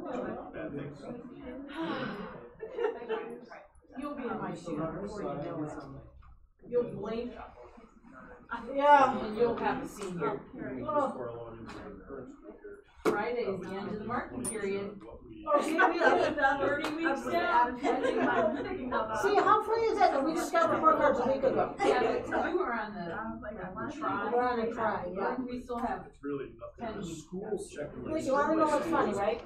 Bad things. You'll be in my shoes before you know it. You'll blink. Yeah. And you'll have a senior. Friday is the end of the marking period. Oh, see, yeah. 30 weeks down. See, how funny is that? We just got report cards a week ago. Yeah, but you were on the try. We're on a try, yeah. We still have It's really nothing. 10 weeks. Schools checking. Please, you wanna know what's funny, right?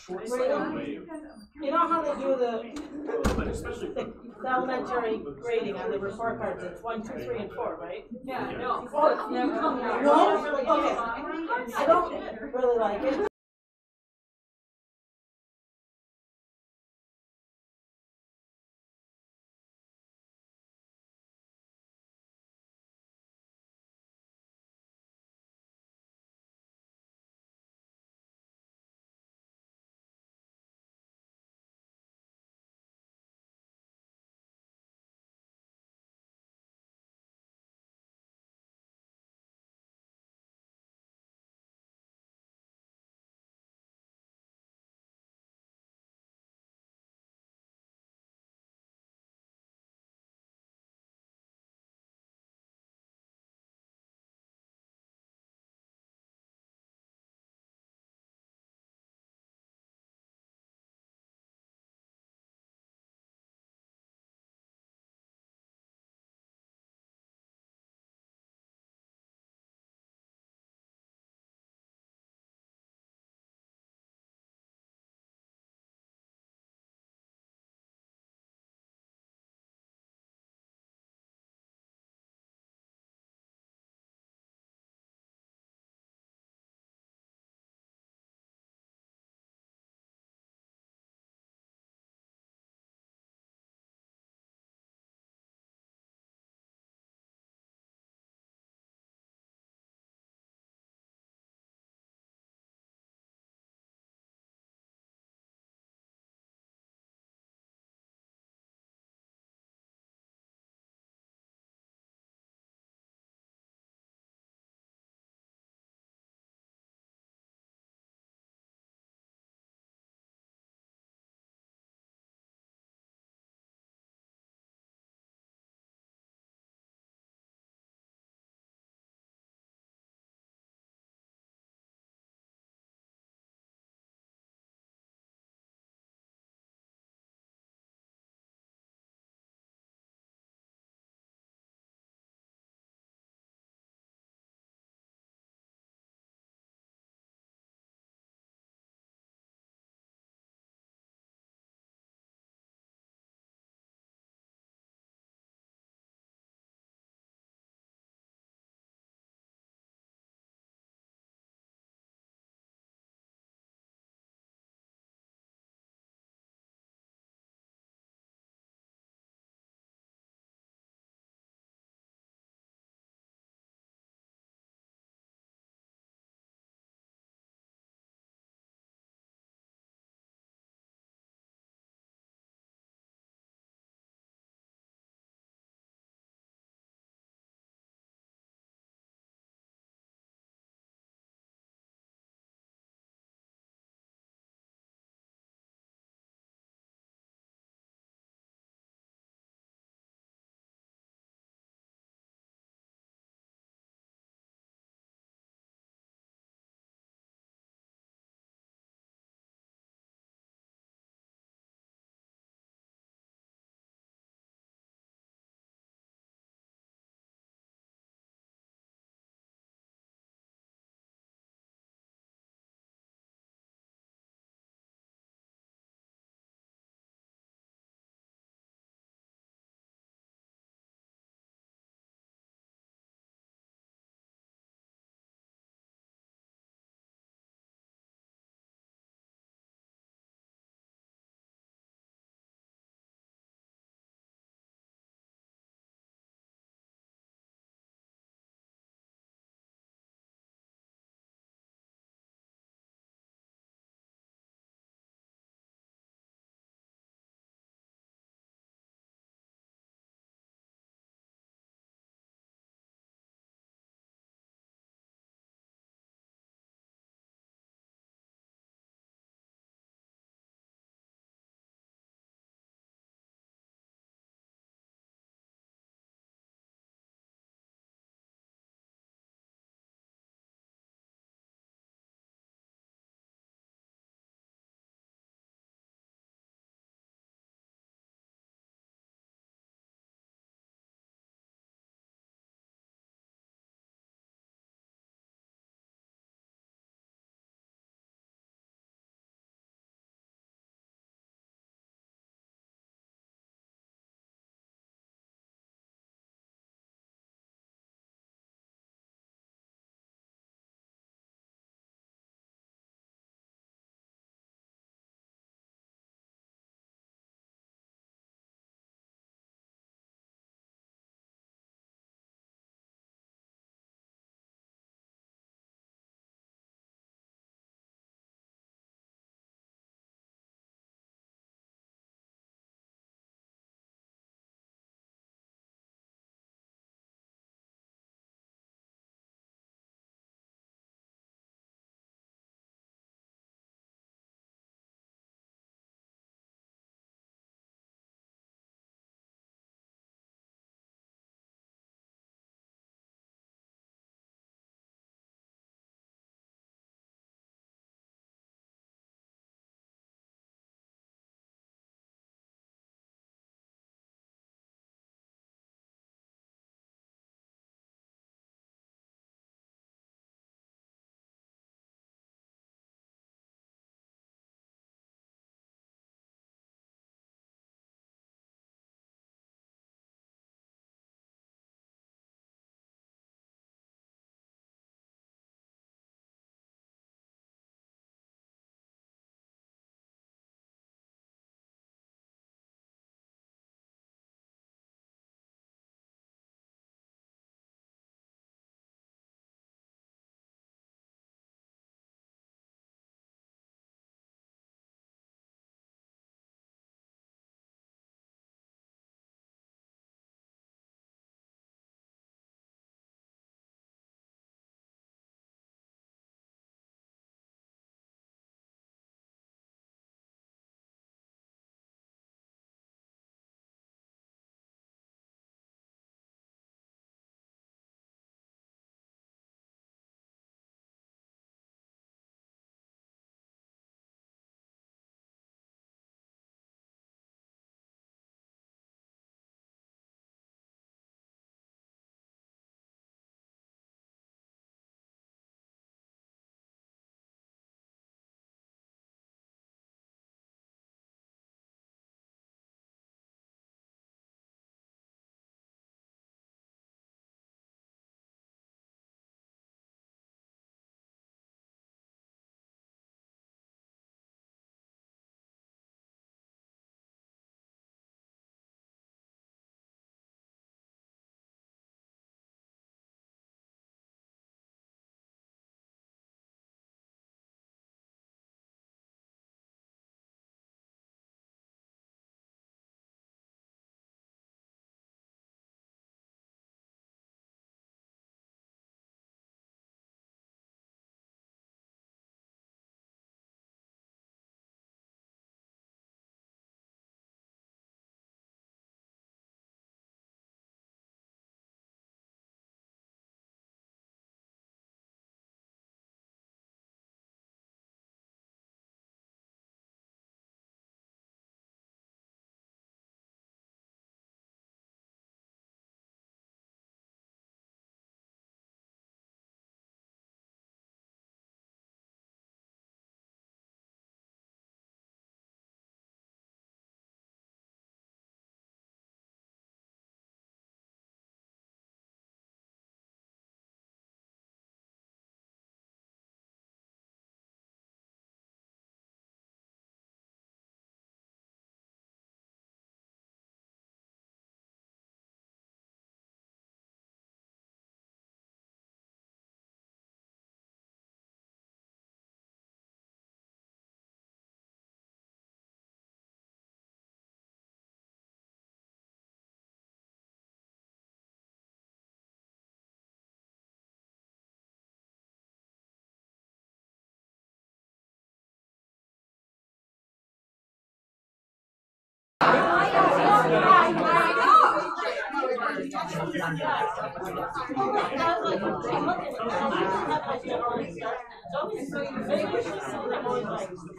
Short Grading? wave. You know how they do the elementary grading on the report cards? It's 1, 2, 3, and 4, right? Yeah, no. Oh, That's never come out. no? Okay. I don't really like it.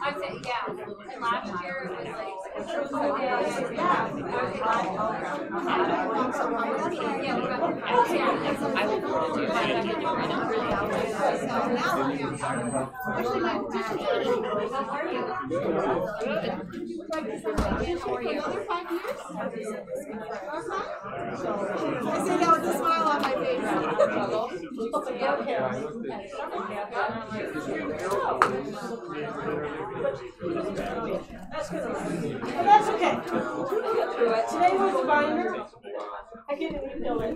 I'd say, yeah, and last year it was like. I say that with a smile on my face. But that's okay. We'll get through it. Today was a binder. I can't even feel it.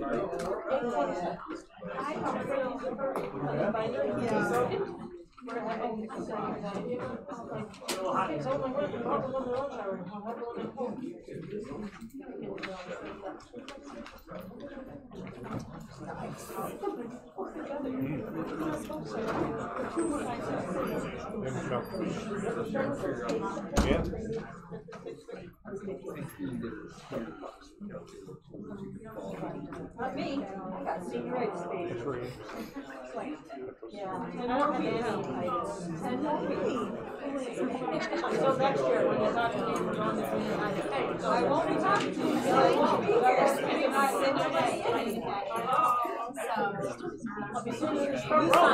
Not me. I got senior rights page. Yeah. I don't have any items. So next year, when you talk to me, so I won't be talking to you. So I won't be here. I'll be sitting in the front row.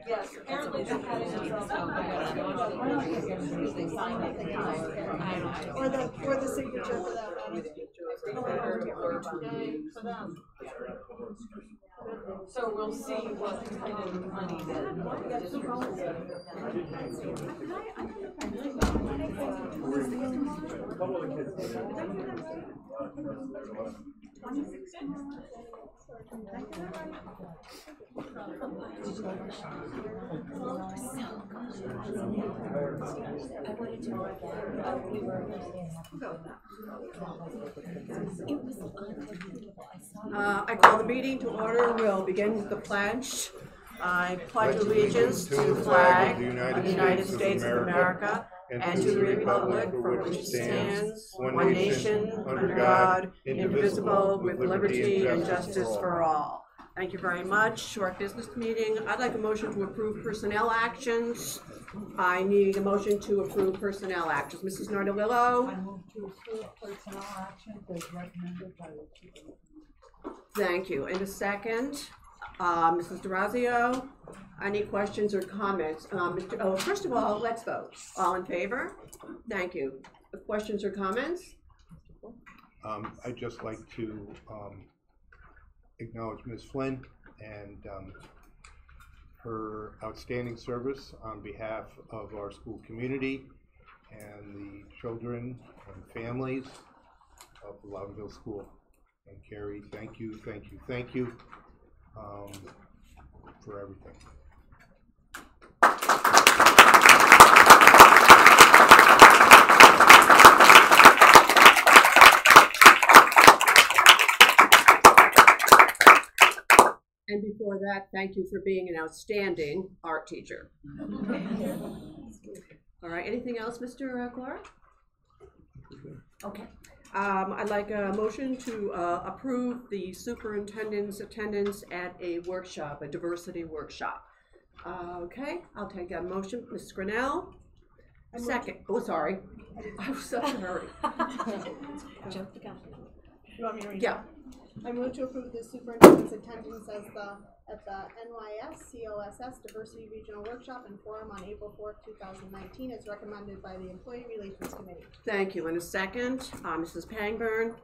Yes, apparently they're cutting themselves out. Or the signature for that one. So we'll see what kind of money that I call the meeting to order. We'll begin with the pledge. I pledge allegiance to the flag of the United States of America and to the republic for which it stands, one nation, under God, indivisible, with liberty and justice for all. Thank you very much. Short business meeting. I'd like a motion to approve personnel actions. I need a motion to approve personnel actions. Mrs. Nardolillo? I move to approve personnel actions as recommended by the chief. Thank you. And a second, Mrs. DeRazio, any questions or comments? First of all, let's vote. All in favor? Thank you. Questions or comments? I'd just like to acknowledge Ms. Flynn and her outstanding service on behalf of our school community and the children and families of the Loudonville School. And Carrie, thank you for everything. And before that, thank you for being an outstanding art teacher. All right, anything else, Mr. Clark? Okay. I'd like a motion to approve the superintendent's attendance at a workshop, a diversity workshop. Okay, I'll take that motion. Ms. Grinnell? Second. Oh, sorry. I was such a hurry. You want me to read? Yeah. I move to approve the superintendent's attendance at the NYS COSS Diversity Regional Workshop and Forum on April 4th, 2019, as recommended by the Employee Relations Committee. Thank you. In a second, Mrs. Pangburn,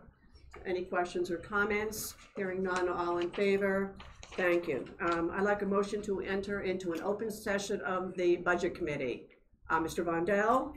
any questions or comments? Hearing none, all in favor? Thank you. I'd like a motion to enter into an open session of the Budget Committee. Mr. Vondell,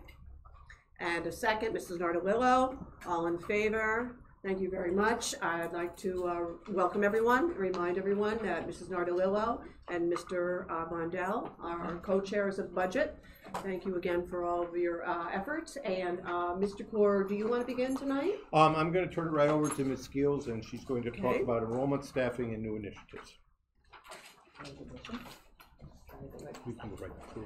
and a second, Mrs. Nardolillo, all in favor? Thank you very much. I'd like to welcome everyone, remind everyone that Mrs. Nardolillo and Mr. Mondell are our co-chairs of budget. Thank you again for all of your efforts. And Mr. Kaur, do you want to begin tonight? I'm going to turn it right over to Ms. Skeels, and she's going to talk about enrollment, staffing, and new initiatives. We can go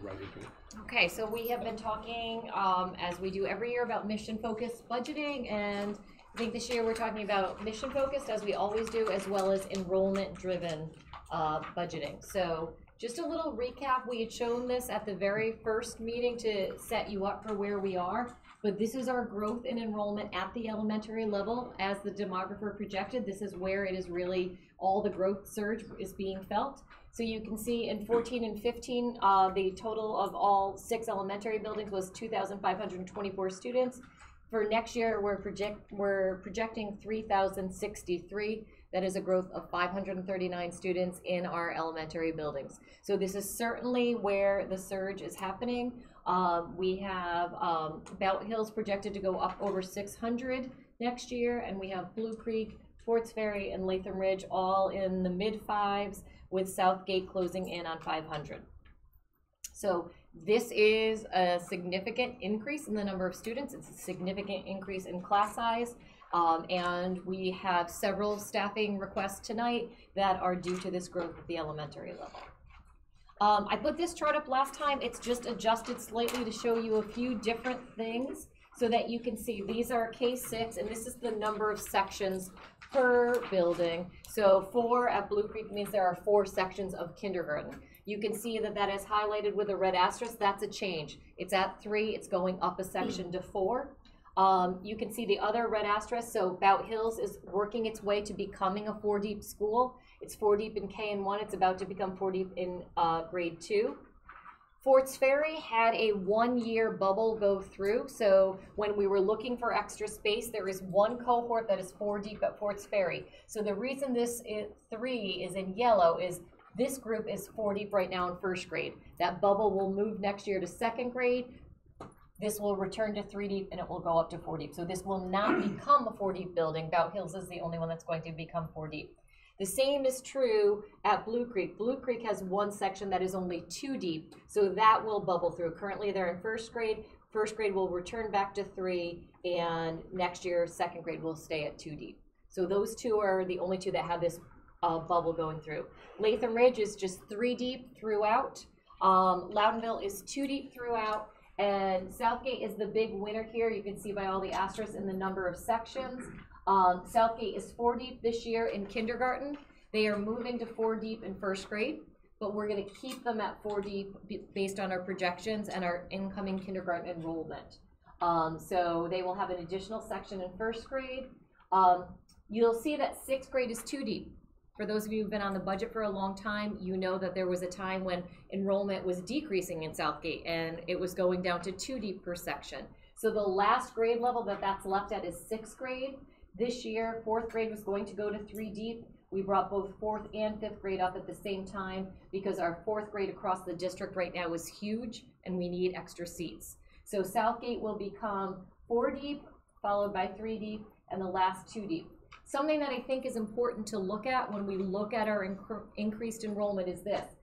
right into it. Okay, so we have been talking, as we do every year, about mission-focused budgeting, and I think this year we're talking about mission-focused, as we always do, as well as enrollment-driven budgeting. So just a little recap, we had shown this at the very first meeting to set you up for where we are, but this is our growth in enrollment at the elementary level. As the demographer projected, this is where it is really, all the growth surge is being felt. So you can see in 14 and 15, the total of all 6 elementary buildings was 2,524 students. For next year, we're projecting 3,063. That is a growth of 539 students in our elementary buildings. So this is certainly where the surge is happening. We have Bout Hill's projected to go up over 600 next year, and we have Blue Creek, Forts Ferry, and Latham Ridge all in the mid-5s, with Southgate closing in on 500. So this is a significant increase in the number of students. It's a significant increase in class size. And we have several staffing requests tonight that are due to this growth at the elementary level. I put this chart up last time. It's just adjusted slightly to show you a few different things so that you can see these are K6, and this is the number of sections per building. So 4 at Blue Creek means there are 4 sections of kindergarten. You can see that that is highlighted with a red asterisk. That's a change. It's at 3, it's going up a section to 4. You can see the other red asterisk. So Bout Hills is working its way to becoming a 4 deep school. It's 4 deep in K and 1. It's about to become 4 deep in grade 2. Forts Ferry had a 1-year bubble go through. So when we were looking for extra space, there is 1 cohort that is 4 deep at Forts Ferry. So the reason this 3 is in yellow is this group is 4 deep right now in 1st grade. That bubble will move next year to 2nd grade. This will return to 3 deep and it will go up to 4 deep. So this will not become a 4 deep building. Bout Hills is the only one that's going to become 4 deep. The same is true at Blue Creek. Blue Creek has 1 section that is only 2 deep, so that will bubble through. Currently they're in 1st grade. 1st grade will return back to 3, and next year 2nd grade will stay at 2 deep. So those 2 are the only 2 that have this bubble going through. Latham Ridge is just 3 deep throughout. Loudonville is 2 deep throughout. And Southgate is the big winner here. You can see by all the asterisks in the number of sections. Southgate is 4 deep this year in kindergarten. They are moving to 4 deep in 1st grade, but we're going to keep them at 4 deep based on our projections and our incoming kindergarten enrollment. So they will have an additional section in 1st grade. You'll see that 6th grade is 2 deep. For those of you who've been on the budget for a long time, you know that there was a time when enrollment was decreasing in Southgate and it was going down to 2 deep per section. So the last grade level that's left at is 6th grade. This year, 4th grade was going to go to 3 deep. We brought both 4th and 5th grade up at the same time because our 4th grade across the district right now is huge and we need extra seats. So Southgate will become 4 deep, followed by 3 deep, and the last 2 deep. Something that I think is important to look at when we look at our increased enrollment is this.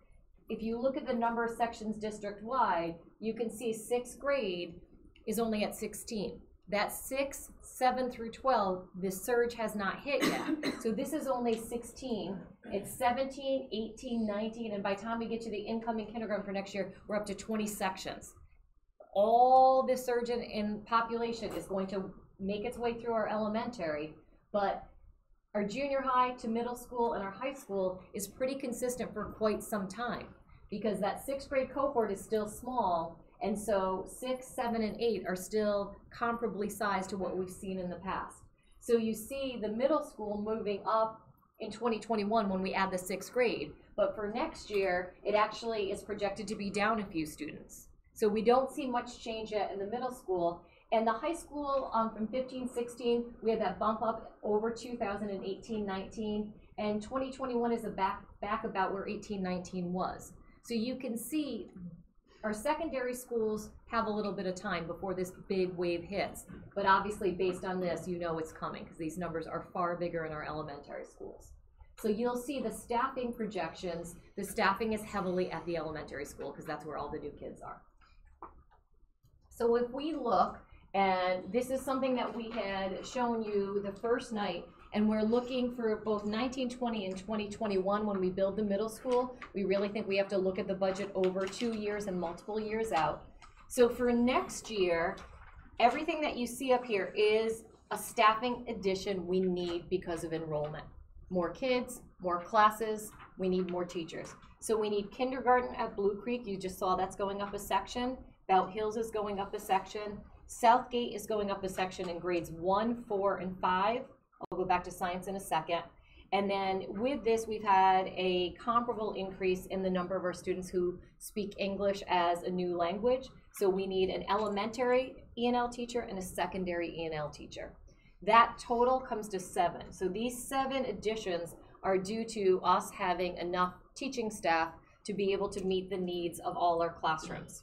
If you look at the number of sections district-wide, you can see 6th grade is only at 16. That 6, 7 through 12, this surge has not hit yet. So this is only 16. It's 17, 18, 19, and by the time we get to the incoming kindergarten for next year, we're up to 20 sections. All this surge in population is going to make its way through our elementary, but our junior high to middle school and our high school is pretty consistent for quite some time because that 6th grade cohort is still small. And so 6, 7, and 8 are still comparably sized to what we've seen in the past. So you see the middle school moving up in 2021 when we add the 6th grade. But for next year, it actually is projected to be down a few students. So we don't see much change yet in the middle school. And the high school from 15-16, we had that bump up over 2018-19. And 2021 is back about where 18-19 was. So you can see Our secondary schools have a little bit of time before this big wave hits, but obviously based on this, you know it's coming because these numbers are far bigger in our elementary schools. So you'll see the staffing projections. The staffing is heavily at the elementary school because that's where all the new kids are. So if we look, and this is something that we had shown you the first night, and we're looking for both 1920 and 2021 when we build the middle school. We really think we have to look at the budget over 2 years and multiple years out. So for next year, everything that you see up here is a staffing addition we need because of enrollment. More kids, more classes, we need more teachers. So we need kindergarten at Blue Creek, you just saw that's going up a section. Bout Hills is going up a section. Southgate is going up a section in grades 1, 4, and 5. I'll go back to science in a second. And then with this, we've had a comparable increase in the number of our students who speak English as a new language. So we need an elementary E&L teacher and a secondary E&L teacher. That total comes to 7. So these 7 additions are due to us having enough teaching staff to be able to meet the needs of all our classrooms.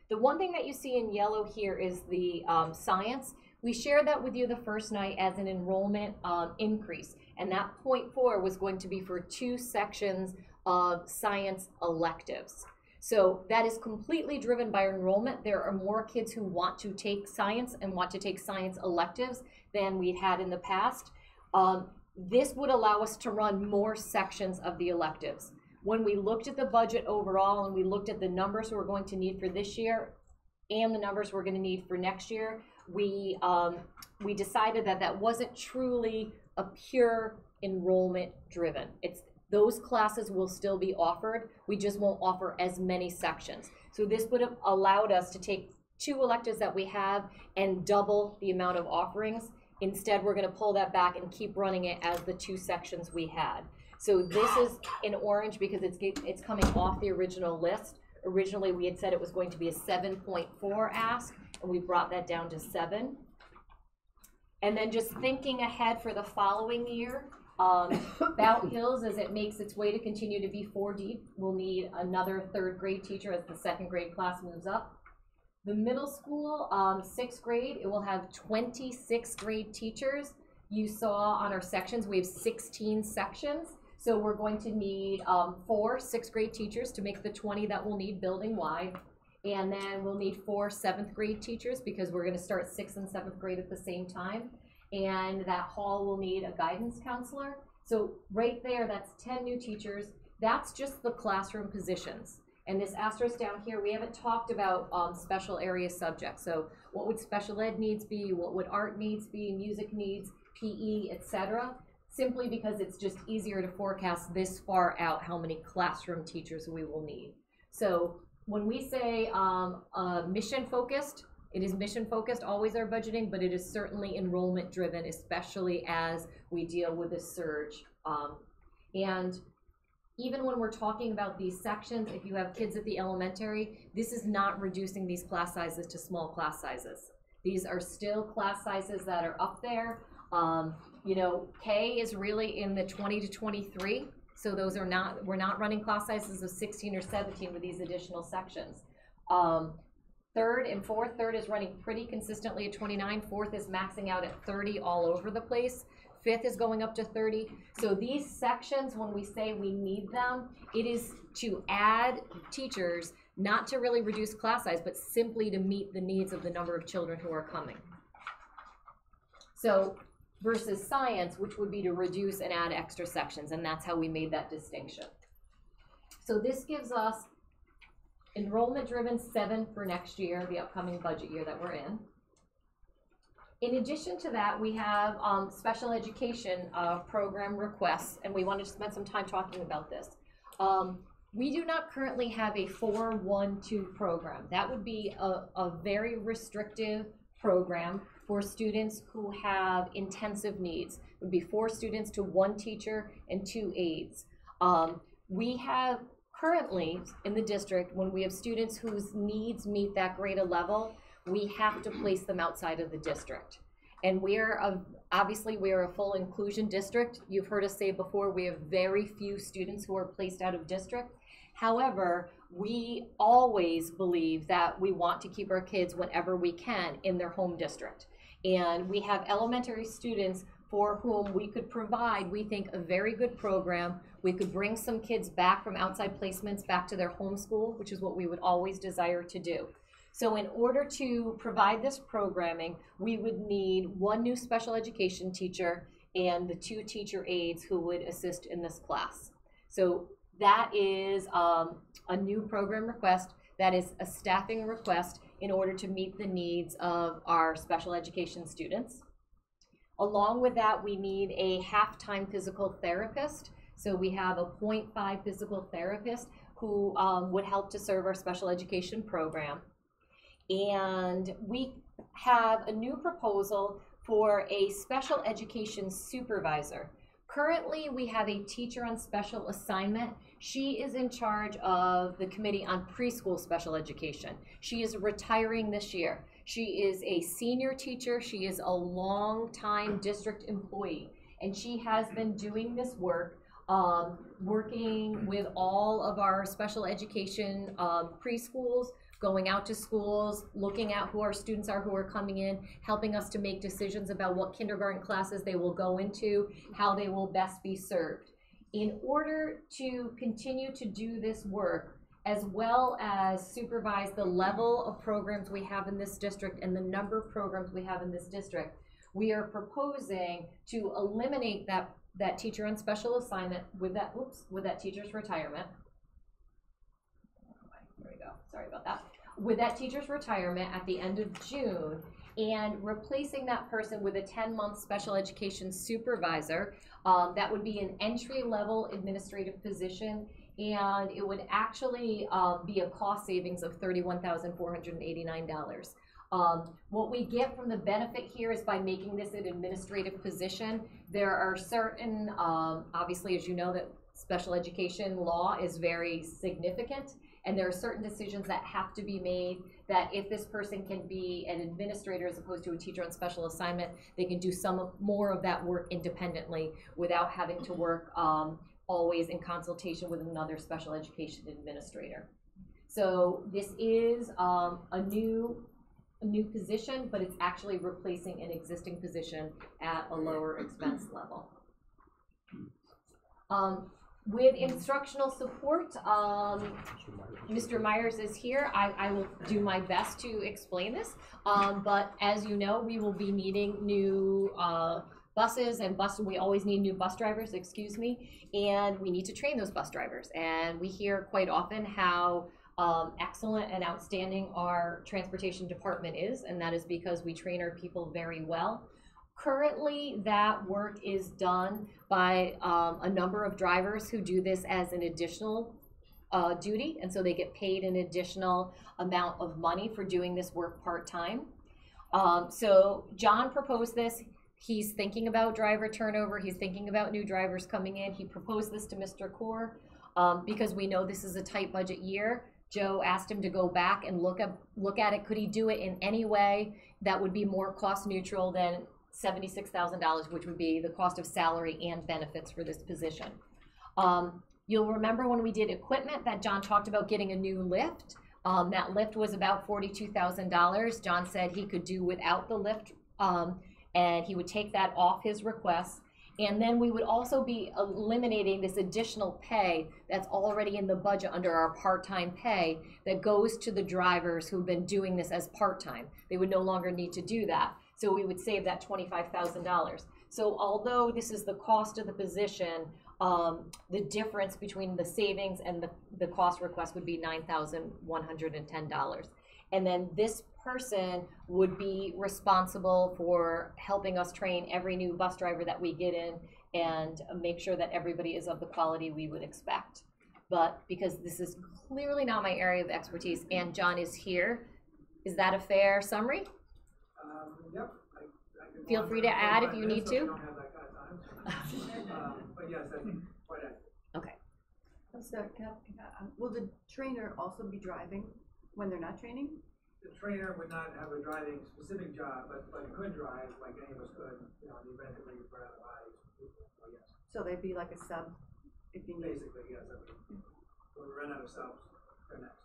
The one thing that you see in yellow here is the science. We shared that with you the first night as an enrollment increase, and that 0.4 was going to be for 2 sections of science electives. So that is completely driven by enrollment. There are more kids who want to take science and want to take science electives than we'd had in the past. This would allow us to run more sections of the electives. When we looked at the budget overall and we looked at the numbers we're going to need for this year and the numbers we're going to need for next year, we decided that that wasn't truly a pure enrollment driven. Those classes will still be offered. We just won't offer as many sections. So this would have allowed us to take 2 electives that we have and double the amount of offerings. Instead, we're going to pull that back and keep running it as the 2 sections we had. So this is in orange because it's coming off the original list. Originally, we had said it was going to be a 7.4 ask, and we brought that down to 7. And then just thinking ahead for the following year, Bout Hills, as it makes its way to continue to be 4 deep, will need another 3rd grade teacher as the 2nd grade class moves up. The middle school, 6th grade, it will have 20 6th grade teachers. You saw on our sections, we have 16 sections. So we're going to need 4 6th grade teachers to make the 20 that we'll need building wide. And then we'll need 4 7th grade teachers because we're going to start 6th and 7th grade at the same time. And that hall will need a guidance counselor. So right there, that's 10 new teachers. That's just the classroom positions. And this asterisk down here, we haven't talked about special area subjects. So what would special ed needs be? What would art needs be? Music needs, PE, etc. Simply because it's just easier to forecast this far out how many classroom teachers we will need. So when we say mission focused, it is mission focused, always our budgeting, but it is certainly enrollment driven, especially as we deal with the surge. And even when we're talking about these sections, if you have kids at the elementary, this is not reducing these class sizes to small class sizes. These are still class sizes that are up there. You know, K is really in the 20 to 23. So those are not, we're not running class sizes of 16 or 17 with these additional sections. 3rd and 4th, 3rd is running pretty consistently at 29. 4th is maxing out at 30 all over the place. 5th is going up to 30. So these sections, when we say we need them, it is to add teachers, not to really reduce class size, but simply to meet the needs of the number of children who are coming. So versus science, which would be to reduce and add extra sections, and that's how we made that distinction. So this gives us enrollment-driven 7 for next year, the upcoming budget year that we're in. In addition to that, we have special education program requests, and we wanted to spend some time talking about this. We do not currently have a 4-1-2 program. That would be a very restrictive program for students who have intensive needs. It would be 4 students to 1 teacher and 2 aides. We have currently in the district, when we have students whose needs meet that grade a level, we have to place them outside of the district. And obviously we are a full inclusion district. You've heard us say before, we have very few students who are placed out of district. However, we always believe that we want to keep our kids whenever we can in their home district. And we have elementary students for whom we could provide, we think, a very good program. We could bring some kids back from outside placements back to their home school, which is what we would always desire to do. So in order to provide this programming, we would need one new special education teacher and the 2 teacher aides who would assist in this class. So that is a new program request. That is a staffing request in order to meet the needs of our special education students. Along with that, we need a half-time physical therapist. So we have a 0.5 physical therapist who would help to serve our special education program. And we have a new proposal for a special education supervisor. Currently, we have a teacher on special assignment. She is in charge of the committee on preschool special education. She is retiring this year. She is a senior teacher. She is a long-time district employee, and she has been doing this work, working with all of our special education preschools, going out to schools, looking at who our students are who are coming in, helping us to make decisions about what kindergarten classes they will go into, how they will best be served. In order to continue to do this work, as well as supervise the level of programs we have in this district and the number of programs we have in this district, we are proposing to eliminate that teacher on special assignment with that teacher's retirement. There we go, sorry about that. With that teacher's retirement at the end of June, and replacing that person with a 10-month special education supervisor. That would be an entry-level administrative position, and it would actually be a cost savings of $31,489. What we get from the benefit here is by making this an administrative position, there are certain, obviously, as you know, that special education law is very significant, and there are certain decisions that have to be made that if this person can be an administrator as opposed to a teacher on special assignment, they can do some more of that work independently without having to work always in consultation with another special education administrator. So this is a new position, but it's actually replacing an existing position at a lower expense level. With instructional support, Mr. Myers is here. I will do my best to explain this, but as you know, we will be needing new buses and we always need new bus drivers, excuse me, and we need to train those bus drivers. And we hear quite often how excellent and outstanding our transportation department is, and that is because we train our people very well. Currently, that work is done by a number of drivers who do this as an additional duty, and so they get paid an additional amount of money for doing this work part-time. So John proposed this. He's thinking about driver turnover. He's thinking about new drivers coming in. He proposed this to Mr. Kaur because we know this is a tight budget year. Joe asked him to go back and look at it. Could he do it in any way that would be more cost neutral than $76,000, which would be the cost of salary and benefits for this position. You'll remember when we did equipment that John talked about getting a new lift. That lift was about $42,000. John said he could do without the lift, and he would take that off his request. And then we would also be eliminating this additional pay that's already in the budget under our part-time pay that goes to the drivers who've been doing this as part-time. They would no longer need to do that. So we would save that $25,000. So although this is the cost of the position, the difference between the savings and the cost request would be $9,110. And then this person would be responsible for helping us train every new bus driver that we get in and make sure that everybody is of the quality we would expect. But because this is clearly not my area of expertise and John is here, is that a fair summary? Yep. Feel free to add if you need to. I don't have that kind of time. But yes, I think quite accurate. Okay. Will the trainer also be driving when they're not training? The trainer would not have a driving specific job, but could drive like any of us could, in the event that we run out of bodies. So yes. So they'd be like a sub if you need. Basically, yes. When we run out of subs. they're next.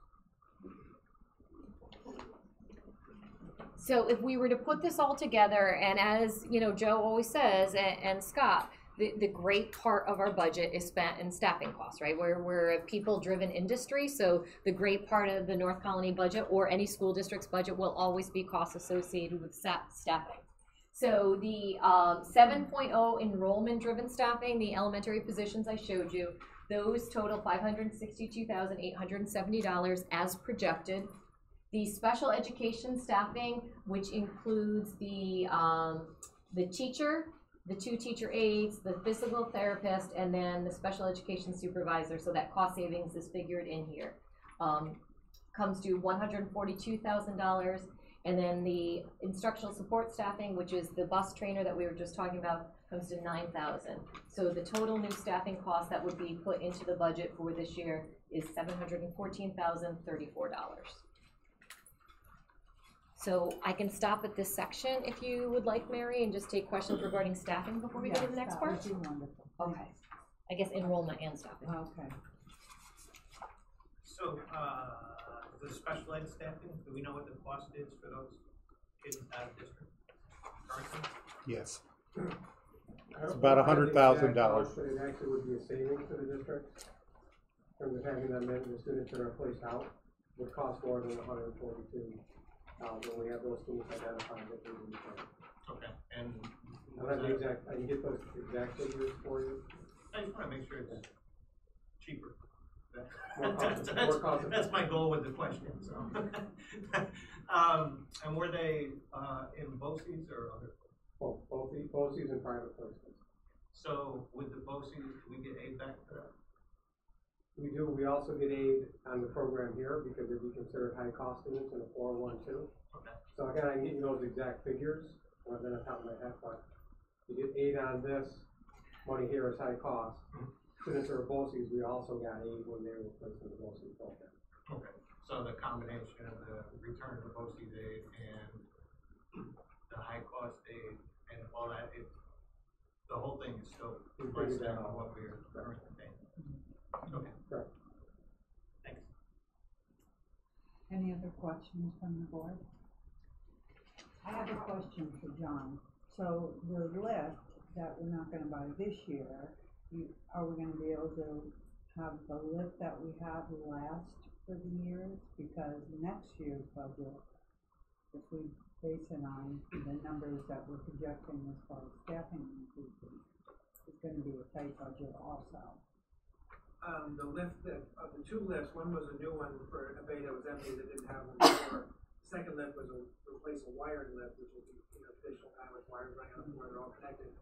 So if we were to put this all together, and as you know, Joe always says, and Scott, the great part of our budget is spent in staffing costs, right? We're a people-driven industry, so the great part of the North Colony budget or any school district's budget will always be costs associated with staffing. So the 7.0 enrollment-driven staffing, the elementary positions I showed you, those total $562,870 as projected. The special education staffing, which includes the teacher, the 2 teacher aides, the physical therapist, and then the special education supervisor, so that cost savings is figured in here, comes to $142,000. And then the instructional support staffing, which is the bus trainer that we were just talking about, comes to $9,000. So the total new staffing cost that would be put into the budget for this year is $714,034. So I can stop at this section if you would like, Mary, and just take questions regarding staffing before we go to the next part. That would be wonderful. Okay. I guess enrollment and staffing. Okay. So, the special ed staffing, do we know what the cost is for those kids out of district currently? Yes. It's about $100,000. But it actually would be a savings to the district. In terms of having them in, the students that are placed out would cost more than $142,000 when we have those students identified that they're in the program. Okay, and I'll have the exact, I can get those exact figures for you. I just wanna make sure it's cheaper. More cost That's my goal with the question, so. And were they, in BOCES or other? Both BOCES and private placements. So with the BOCES, do we get aid back for that? We do. We also get aid on the program here because it'd be considered high cost students in a 412. Okay. So again, I can get you those exact figures. I've been on top of my head, but you get aid on this. Money here is high cost. Students who are BOCES, we also got aid when they were placed in the BOCES program. Okay. So the combination of the return of the BOCES aid and the high cost aid and all that, the whole thing is still less than what we're currently paying. Okay. Correct. Thanks. Any other questions from the board? I have a question for John. So the lift that we're not gonna buy this year, are we gonna be able to have the lift that we have last for the years? Because next year's budget, if we base it on the numbers that we're projecting as far as staffing increases, it's gonna be a tight budget also. The lift of the 2 lifts, one was a new one for a bay that was empty that didn't have one before. Second lift was replace a wired lift, which is traditional kind with wires running on the floor, they're all connected.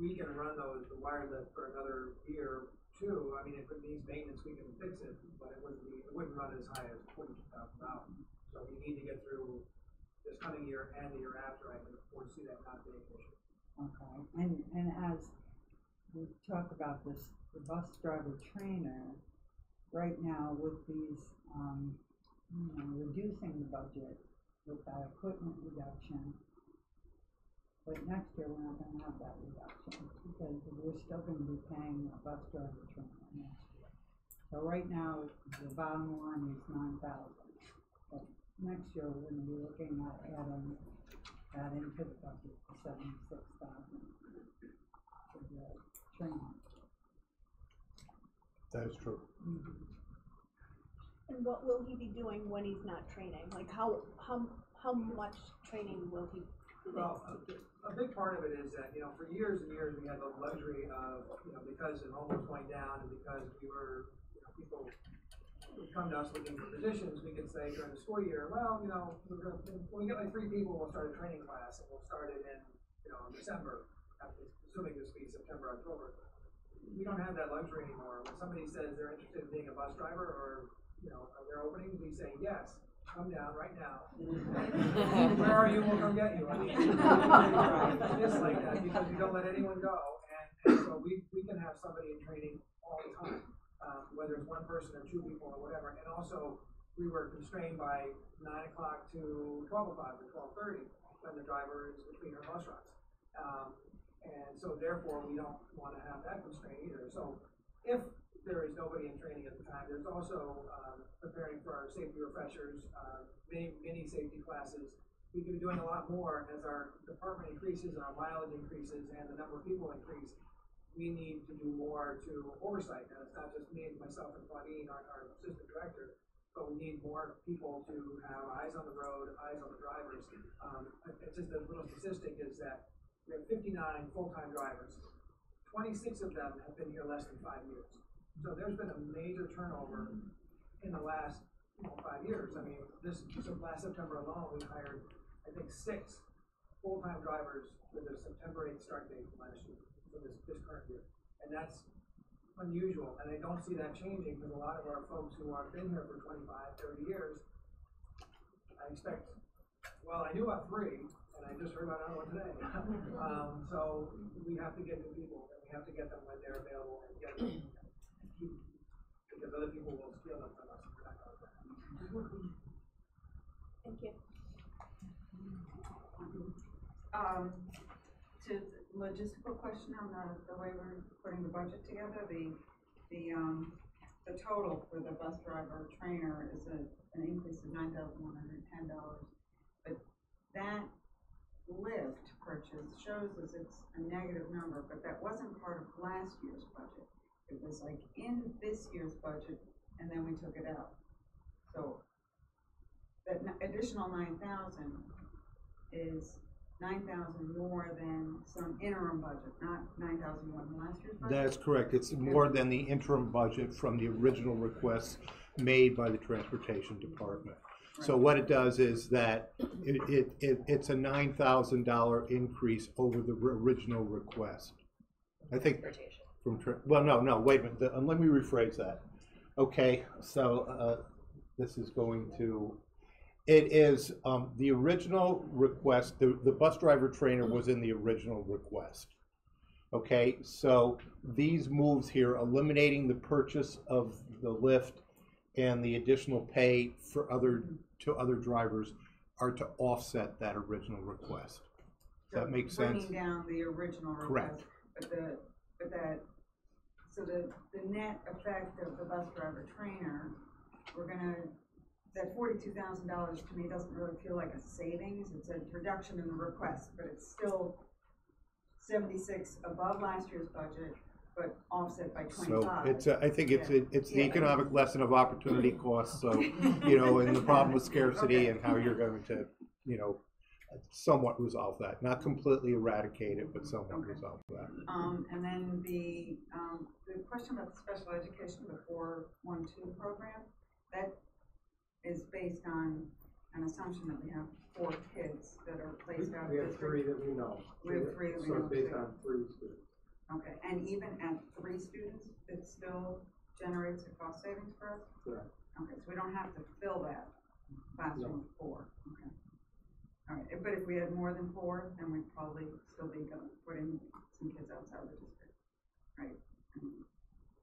We can run the wired lift for another year, 2. I mean, if it needs maintenance, we can fix it, but it wouldn't run as high as $42,000. So we need to get through this coming year and the year after. I can foresee that not being an issue. Okay, and as we talk about this, the bus driver trainer, right now with these, reducing the budget with that equipment reduction, but next year we're not gonna have that reduction because we're still gonna be paying a bus driver trainer next year. So right now, the bottom line is $9,000, but next year we're gonna be looking at adding that into the budget for $76,000 for the training. That is true. Mm-hmm. And what will he be doing when he's not training? Like how much training will he do? Well, a big part of it is that, for years and years, we had the luxury of, because enrollment was going down and because we were, people would come to us looking for positions, we could say during the school year, well, when we get like 3 people, we'll start a training class and we'll start it in, in December, assuming this will be September, October. We don't have that luxury anymore. When somebody says they're interested in being a bus driver or, their openings, we say, yes, come down right now. Where are you? We'll come get you. I mean, just like that, because we don't let anyone go. And so we can have somebody in training all the time, whether it's 1 person or 2 people or whatever. And also, we were constrained by 9 o'clock to 12 o'clock or 12:30 when the driver is between her bus runs. And so therefore, we don't want to have that constraint either. So if there is nobody in training at the time. There's also, preparing for our safety refreshers, many safety classes. We could be doing a lot more as our department increases and our mileage increases and the number of people increase. We need to do more to oversight. And it's not just me, myself, and Claudine, our assistant director, but we need more people to have eyes on the road, eyes on the drivers. It's just a little statistic is that we have 59 full-time drivers. 26 of them have been here less than 5 years. So there's been a major turnover in the last 5 years. I mean, last September alone, we hired, I think, 6 full-time drivers with a September 8th start date from last year, for this current year. And that's unusual, and I don't see that changing because a lot of our folks who have been here for 25, 30 years, I expect, well, I knew about 3, and I just heard about another one today. So we have to get new people, and we have to get them when they're available and get them, because other people will steal them from us if we're not going to. Thank you. To logistical question on the way we're putting the budget together, the total for the bus driver trainer is an increase of $9,110. But that lift purchase shows us it's a negative number, but that wasn't part of last year's budget. It was like in this year's budget, and then we took it out. So that additional 9,000 is 9,000 more than some interim budget, not 9,000 more than last year's budget? That's correct. It's more than the interim budget from the original requests made by the Transportation Department. Right. So what it does is that it's a $9,000 increase over the original request. I think from, well, no, wait a minute. Let me rephrase that. Okay, so this is going to, it is the original request, the bus driver trainer was in the original request. Okay, so these moves here, eliminating the purchase of the lift and the additional pay for other drivers, are to offset that original request. Does that make sense? Bringing down the original request. Correct. So the net effect of the bus driver trainer, that $42,000 to me doesn't really feel like a savings. It's a reduction in the request, but it's still 76 above last year's budget, but offset by 25. So I think it's the economic lesson of opportunity costs. So and the problem with scarcity and how you're going to somewhat resolve that, not completely eradicate it, but somewhat resolve that. And then the question about the special education, the 412 program, that is based on an assumption that we have 4 kids that are placed out of district. We have 3 that we know. We have 3 that we know. So it's based on 3 students. Okay, and even at 3 students, it still generates a cost savings for us? Correct. Okay, so we don't have to fill that classroom with 4. Okay. All right, but if we had more than 4, then we'd probably still be putting some kids outside the district, right?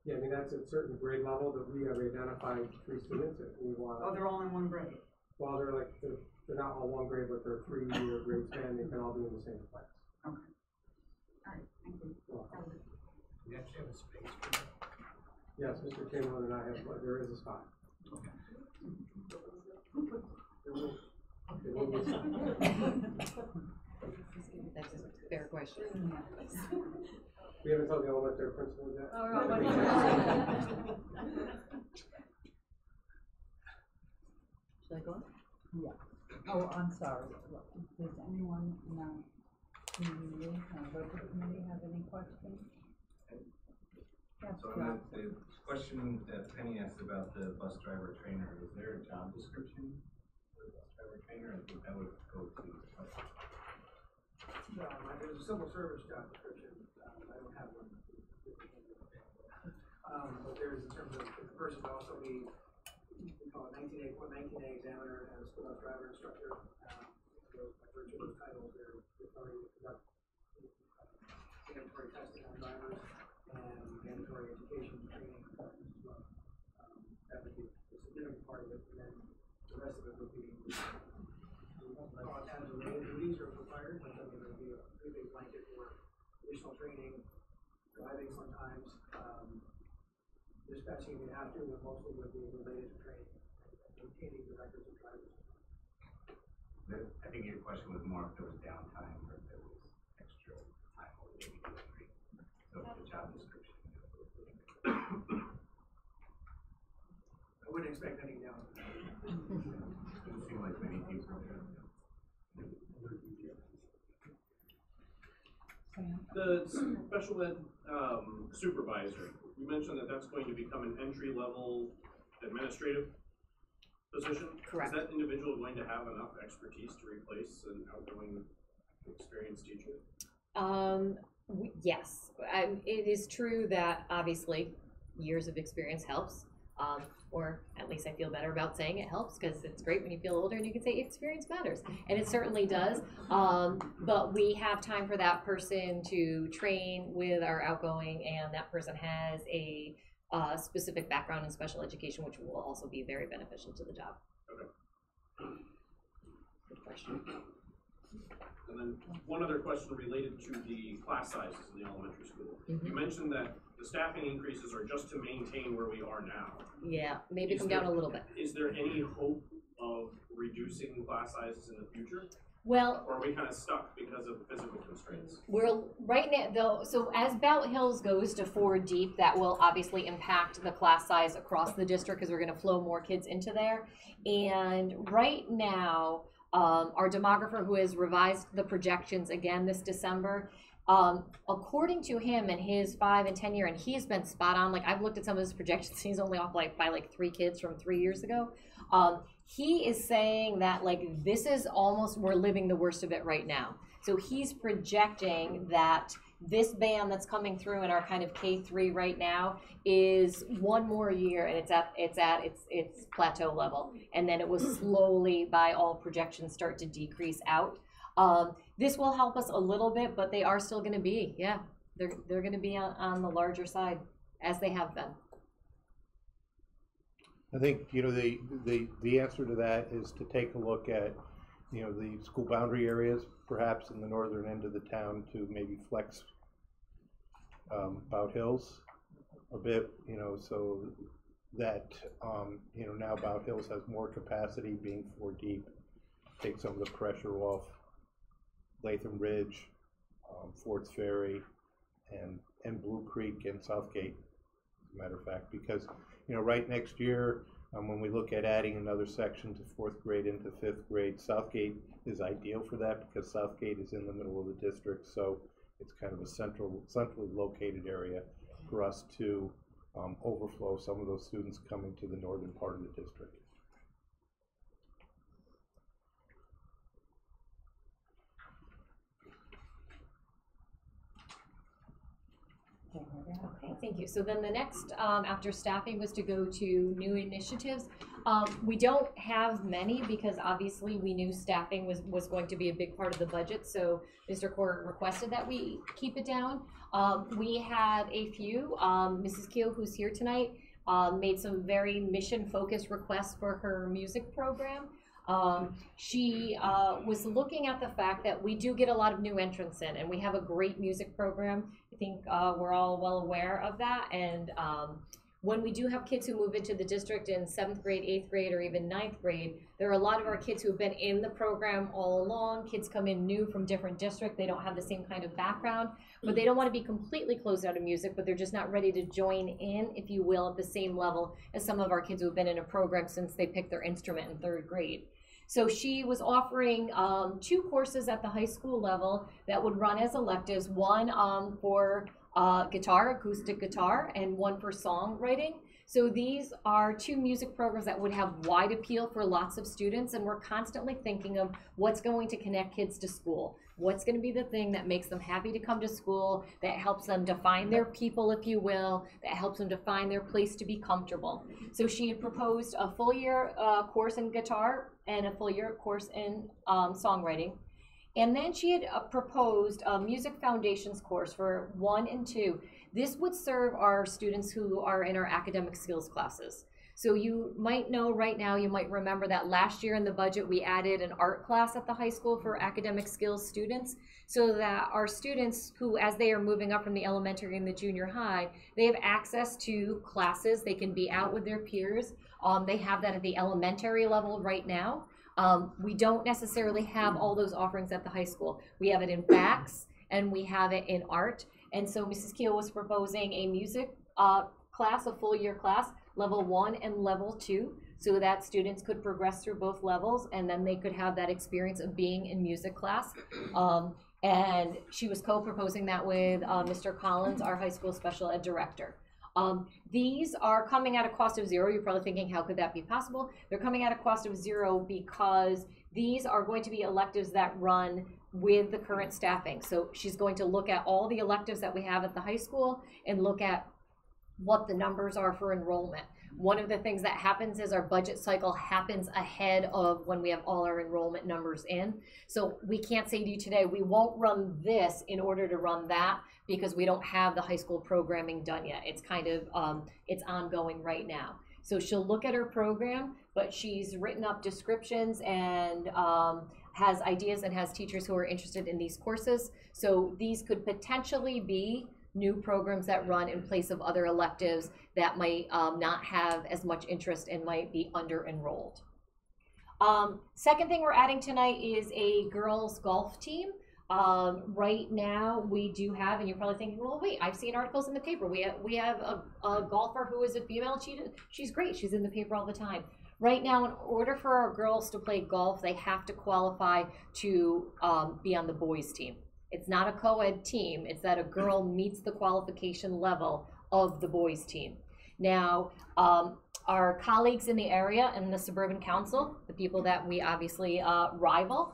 Yeah, I mean, that's a certain grade level that we have identified 3 students that we want. Oh, they're all in 1 grade? Well, they're not all 1 grade, but they're 3-year grade span. They can all be in the same class. Okay. All right, thank you. We actually have a space for that. Yes, Mr. Chamberlain and I have, there is a spot. Okay. That's a fair question. We haven't told the elementary principals yet. Should I go on? Yeah. Oh, I'm sorry. Does anyone in the budget committee have any questions? Yes, so the question that Penny asked about the bus driver trainer, is there a job description for the bus driver trainer? I think that would go to there's a civil service job description. I don't have one. But there's, in terms of the person to also be, we call it 19A examiner and a school bus driver instructor. So by virtue of those titles, they're authority to conduct mandatory testing on drivers and mandatory education training as well. That would be a significant part of it, and then the rest of it would be as related duties are required, but then there would be a pretty big blanket for additional training, driving sometimes, dispatching if you have to, but mostly would be related to training and maintaining the records of drivers. I think your question was more if there was downtime or if there was extra time or maybe delivery. So the job description. I wouldn't expect any down. Doesn't seem like many people there. The special ed supervisor, you mentioned that that's going to become an entry-level administrative position? Correct. Is that individual going to have enough expertise to replace an outgoing experienced teacher? Yes. It is true that obviously years of experience helps. Or at least I feel better about saying it helps, because it's great when you feel older and you can say experience matters, and it certainly does. But we have time for that person to train with our outgoing, and that person has a specific background in special education, which will also be very beneficial to the job. Okay. Good question. And then one other question related to the class sizes in the elementary school. You mentioned that the staffing increases are just to maintain where we are now. Yeah, maybe come down a little bit. Is there any hope of reducing class sizes in the future? Well, or are we kind of stuck because of physical constraints? We're right now, though, so as Bout Hills goes to 4 deep, that will obviously impact the class size across the district, because we're going to flow more kids into there. And right now, our demographer, who has revised the projections again this December, according to him and his 5 and 10 year, and he's been spot on. Like, I've looked at some of his projections, he's only off by 3 kids from 3 years ago. He is saying that this is almost, we're living the worst of it right now. So he's projecting that this band that's coming through in our kind of K3 right now is 1 more year, and it's at its plateau level, and then it will slowly, by all projections, start to decrease out. This will help us a little bit, but they are still going to be, they're going to be on the larger side, as they have been. I think, the answer to that is to take a look at, the school boundary areas, perhaps in the northern end of the town, to maybe flex Bout Hills a bit, so that, now Bout Hills has more capacity, being 4 deep, take some of the pressure off Latham Ridge, Forts Ferry, and Blue Creek and Southgate, as a matter of fact, because right next year, when we look at adding another section to 4th grade into 5th grade, Southgate is ideal for that, because Southgate is in the middle of the district, so it's kind of a centrally located area for us to overflow some of those students coming to the northern part of the district. Okay, thank you. So then the next, after staffing, was to go to new initiatives. We don't have many, because obviously we knew staffing was going to be a big part of the budget, so Mr. Court requested that we keep it down. We have a few. Mrs. Keel, who's here tonight, made some very mission-focused requests for her music program. She was looking at the fact that we do get a lot of new entrants in, and we have a great music program. I think we're all well aware of that, and when we do have kids who move into the district in 7th grade, 8th grade, or even 9th grade, there are a lot of our kids who have been in the program all along. Kids come in new from different districts. They don't have the same kind of background, but they don't want to be completely closed out of music, but they're just not ready to join in, if you will, at the same level as some of our kids who have been in a program since they picked their instrument in 3rd grade. So she was offering 2 courses at the high school level that would run as electives, one for guitar, acoustic guitar, and one for songwriting. So these are 2 music programs that would have wide appeal for lots of students, and we're constantly thinking of what's going to connect kids to school. What's going to be the thing that makes them happy to come to school, that helps them define their people, if you will, that helps them define their place to be comfortable. So she had proposed a full year course in guitar and a full year course in songwriting. And then she had proposed a music foundations course for 1 and 2. This would serve our students who are in our academic skills classes. So you might know right now, you might remember that last year in the budget, we added an art class at the high school for academic skills students, so that our students who, as they are moving up from the elementary and the junior high, they have access to classes. They can be out with their peers. They have that at the elementary level right now. We don't necessarily have all those offerings at the high school. We have it in BACS and we have it in art. And so Mrs. Keel was proposing a music class, a full year class, level 1 and level 2, so that students could progress through both levels and then they could have that experience of being in music class. And she was co-proposing that with Mr. Collins, our high school special ed director. These are coming at a cost of zero. You're probably thinking, how could that be possible? They're coming at a cost of zero because these are going to be electives that run with the current staffing. So she's going to look at all the electives that we have at the high school and look at what the numbers are for enrollment. One of the things that happens is our budget cycle happens ahead of when we have all our enrollment numbers in. So we can't say to you today, we won't run this in order to run that, because we don't have the high school programming done yet. It's kind of, it's ongoing right now. So she'll look at her program, but she's written up descriptions and has ideas and has teachers who are interested in these courses. So these could potentially be new programs that run in place of other electives that might not have as much interest and might be under-enrolled. Second thing we're adding tonight is a girls golf team. Right now we do have, and you're probably thinking, well, wait, I've seen articles in the paper. We have a golfer who is a female. She's great. She's in the paper all the time. Right now, in order for our girls to play golf, they have to qualify to be on the boys team. It's not a co-ed team. It's that a girl meets the qualification level of the boys team. Now, our colleagues in the area and the Suburban Council, the people that we obviously rival,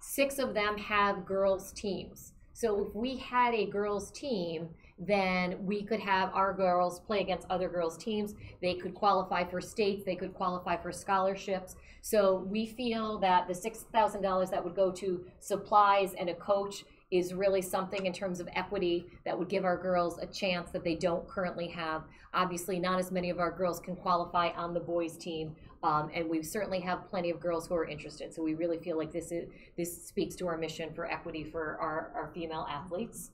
6 of them have girls teams. So if we had a girls team, then we could have our girls play against other girls teams. They could qualify for states, they could qualify for scholarships. So we feel that the $6,000 that would go to supplies and a coach is really something in terms of equity that would give our girls a chance that they don't currently have. Obviously, not as many of our girls can qualify on the boys team, and we certainly have plenty of girls who are interested. So we really feel like this speaks to our mission for equity for our female athletes.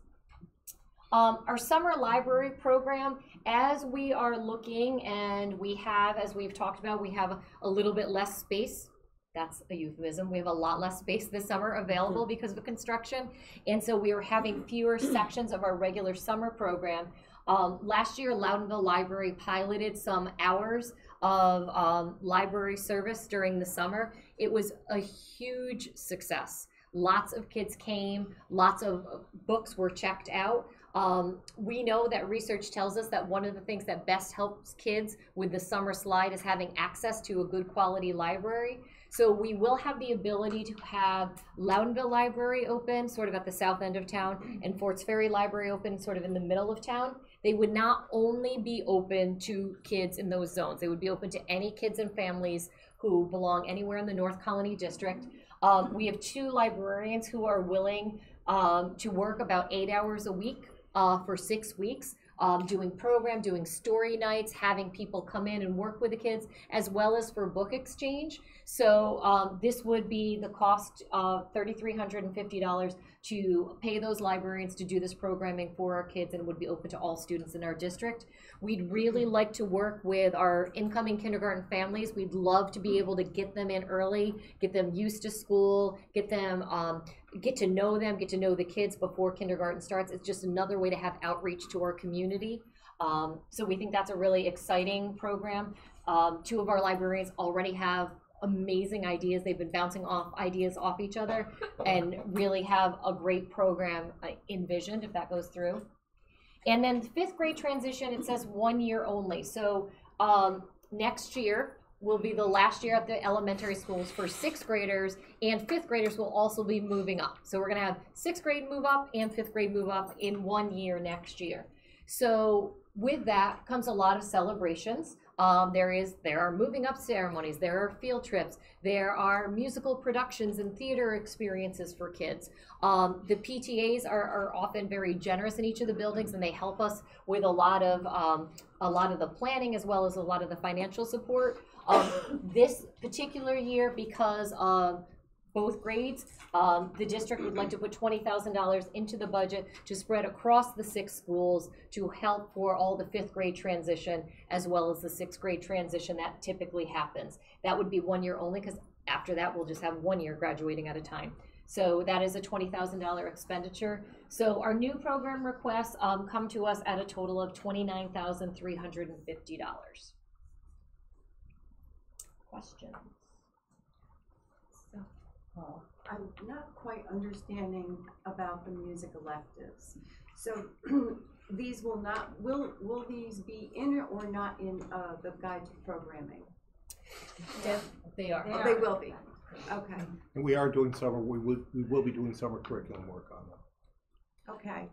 Our summer library program, as we are looking, and we have, as we've talked about, we have a little bit less space. That's a euphemism. We have a lot less space this summer available because of construction. And so we are having fewer sections of our regular summer program. Last year, Loudonville Library piloted some hours of library service during the summer. It was a huge success. Lots of kids came, lots of books were checked out. We know that research tells us that one of the things that best helps kids with the summer slide is having access to a good quality library. So we will have the ability to have Loudonville Library open sort of at the south end of town and Forts Ferry Library open sort of in the middle of town. They would not only be open to kids in those zones. They would be open to any kids and families who belong anywhere in the North Colony District. We have 2 librarians who are willing to work about 8 hours a week for 6 weeks, doing story nights, having people come in and work with the kids, as well as for book exchange. So this would be the cost of $3,350 to pay those librarians to do this programming for our kids, and would be open to all students in our district. We'd really like to work with our incoming kindergarten families. We'd love to be able to get them in early, get them used to school, get them, get to know them, get to know the kids before kindergarten starts. It's just another way to have outreach to our community. So we think that's a really exciting program. 2 of our librarians already have amazing ideas. They've been bouncing off ideas off each other and really have a great program envisioned if that goes through. And then 5th grade transition, it says 1 year only. So next year will be the last year at the elementary schools for 6th graders, and 5th graders will also be moving up. So we're gonna have 6th grade move up and 5th grade move up in 1 year next year. So with that comes a lot of celebrations. There are moving up ceremonies, there are field trips, there are musical productions and theater experiences for kids. The PTAs are often very generous in each of the buildings, and they help us with a lot of the planning as well as a lot of the financial support. This particular year, because of both grades, the district would like to put $20,000 into the budget to spread across the 6 schools to help for all the 5th grade transition as well as the 6th grade transition that typically happens. That would be 1 year only, because after that we'll just have 1 year graduating at a time. So that is a $20,000 expenditure. So our new program requests come to us at a total of $29,350. Questions? I'm not quite understanding about the music electives. So these will these be in or not in the guide to programming? They are. They will be. Okay. And we are doing we will be doing summer curriculum work on them. Okay.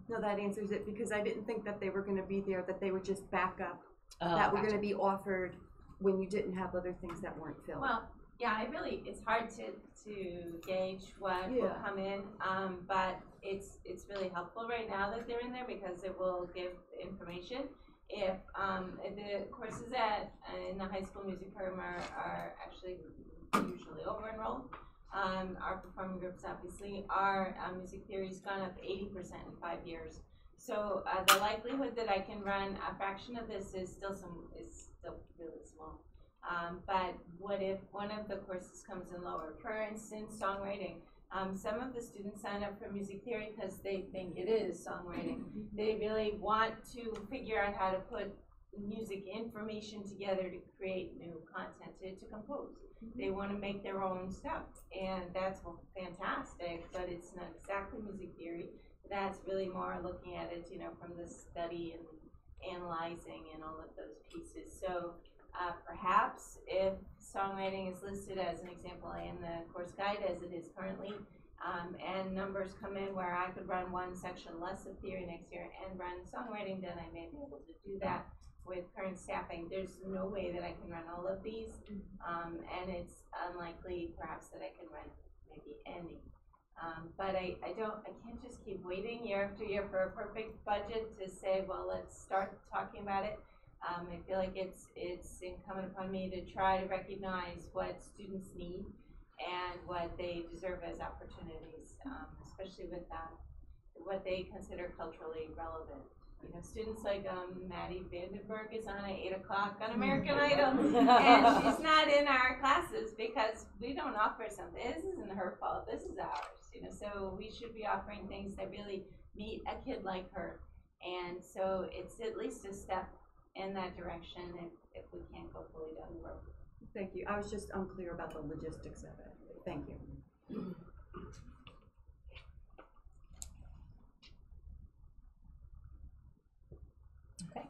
No, that answers it, because I didn't think that they were going to be there, that they would just back up, that were going to be offered when you didn't have other things that weren't filled. Well, yeah, it's hard to gauge what will come in, but it's really helpful right now that they're in there, because it will give information. If the courses in the high school music program are actually usually over enrolled, our performing groups obviously our music theory's gone up 80% in 5 years. So the likelihood that I can run a fraction of this is still really small. But what if one of the courses comes in lower? For instance, songwriting. Some of the students sign up for music theory because they think it is songwriting. They really want to figure out how to put music information together to create new content, to compose. They want to make their own stuff, and that's fantastic, but it's not exactly music theory. That's really more looking at it, from the study and analyzing and all of those pieces. So perhaps if songwriting is listed as an example in the course guide as it is currently, and numbers come in where I could run one section less of theory next year and run songwriting, then I may be able to do that with current staffing. There's no way that I can run all of these, and it's unlikely perhaps that I can run maybe any. But I can't just keep waiting year after year for a perfect budget to say, well, let's start talking about it. I feel like it's incumbent upon me to try to recognize what students need and what they deserve as opportunities, especially with what they consider culturally relevant. Students like Maddie Vandenberg is on at 8 o'clock on American Idol, and she's not in our classes because we don't offer something. This isn't her fault. This is ours. So we should be offering things that really meet a kid like her, and so it's at least a step in that direction if we can't go fully down the road. Thank you. I was just unclear about the logistics of it. Thank you. Okay.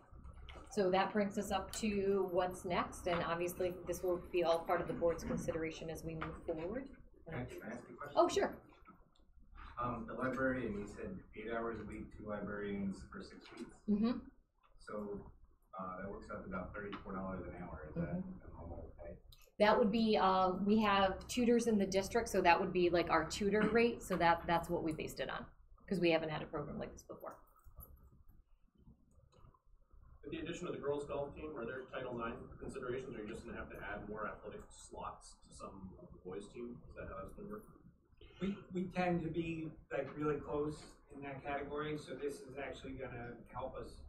So that brings us up to what's next, and obviously this will be all part of the board's consideration as we move forward. Can I ask a question? Oh, sure. The librarian, you said 8 hours a week, 2 librarians for 6 weeks. Mm-hmm. So that works out to about $34 an hour. Is that a normal pay? That would be, we have tutors in the district, so that would be like our tutor rate. So that's what we based it on, because we haven't had a program like this before. With the addition of the girls golf team, are there Title IX considerations, or are you just going to have to add more athletic slots to some of the boys team? Is that how that's going to work? We tend to be really close in that category, so this is actually gonna help us.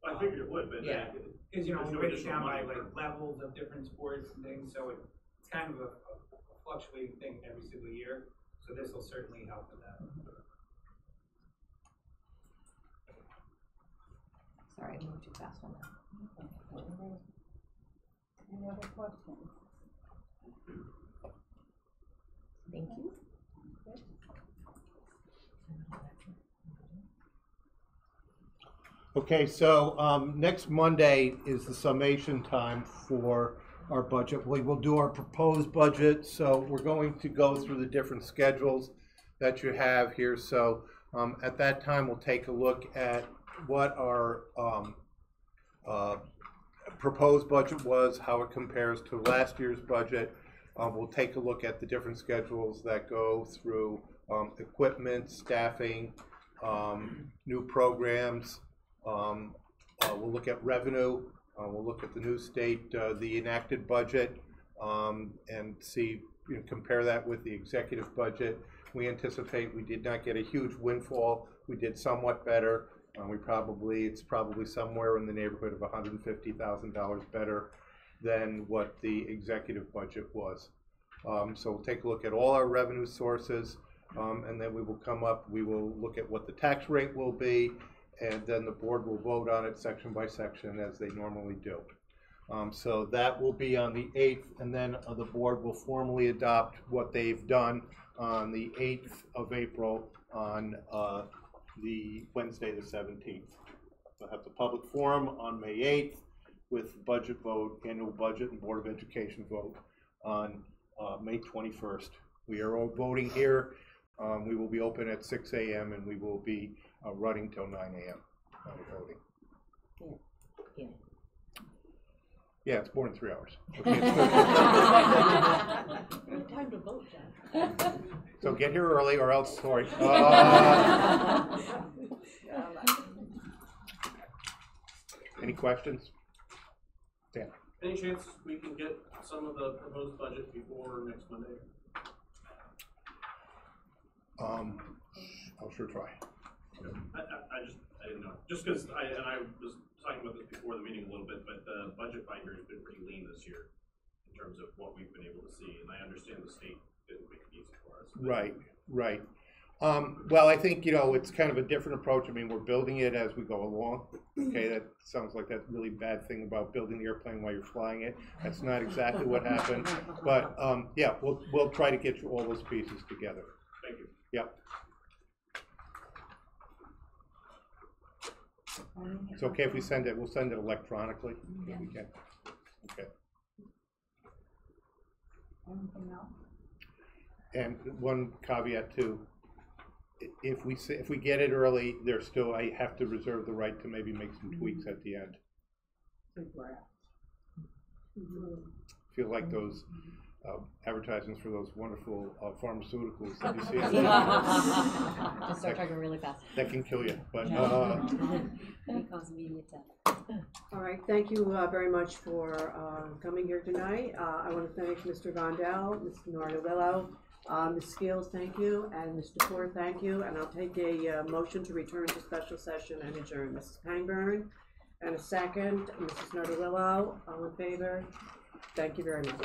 I figured it would, but yeah, because we break it down by levels of different sports and things, so it's kind of a fluctuating thing every single year. So this will certainly help with that. Sorry, I moved too fast on that. Any other questions? Thank you. Okay, so next Monday is the summation time for our budget. We will do our proposed budget, so we're going to go through the different schedules that you have here. So at that time, we'll take a look at what our proposed budget was, how it compares to last year's budget. We'll take a look at the different schedules that go through equipment, staffing, new programs. We'll look at revenue. We'll look at the new state, the enacted budget, and see, compare that with the executive budget. We anticipate we did not get a huge windfall. We did somewhat better. It's probably somewhere in the neighborhood of $150,000 better than what the executive budget was. So we'll take a look at all our revenue sources, and then we will look at what the tax rate will be, and then the board will vote on it section by section as they normally do. So that will be on the 8th, and then the board will formally adopt what they've done on the 8th of April on the Wednesday the 17th. We'll have the public forum on May 8th with budget vote, annual budget and Board of Education vote on May 21st. We are all voting here. We will be open at 6 a.m. and we will be running till 9 a.m. voting. Yeah. Yeah, it's more than 3 hours. Time to vote, John. So get here early or else, sorry. Any questions? Dan? Any chance we can get some of the proposed budget before next Monday? I'll sure try. I didn't know. Just because I was talking about this before the meeting a little bit, but the budget binder has been pretty lean this year in terms of what we've been able to see, and I understand the state didn't make it easy for us. Right. Well, I think, it's kind of a different approach. I mean, we're building it as we go along. Okay, that sounds like that really bad thing about building the airplane while you're flying it. That's not exactly what happened. But, yeah, we'll try to get you all those pieces together. Thank you. Yep. It's okay if we send it, we'll send it electronically. Yeah. We can. Okay. Anything else? And one caveat too, if we get it early, I have to reserve the right to maybe make some tweaks at the end. Good draft. Feel like those advertisements for those wonderful pharmaceuticals that you see. Just start talking really fast. That can kill you, but. It causes immediate death. All right, thank you very much for coming here tonight. I want to thank Mr. Gondel, Mr. Nardolillo, Ms. Skills, thank you, and Mr. Ford, thank you. And I'll take a motion to return to special session and adjourn. Mrs. Pangburn, and a second, Mrs. Nardolillo, all in favor? Thank you very much.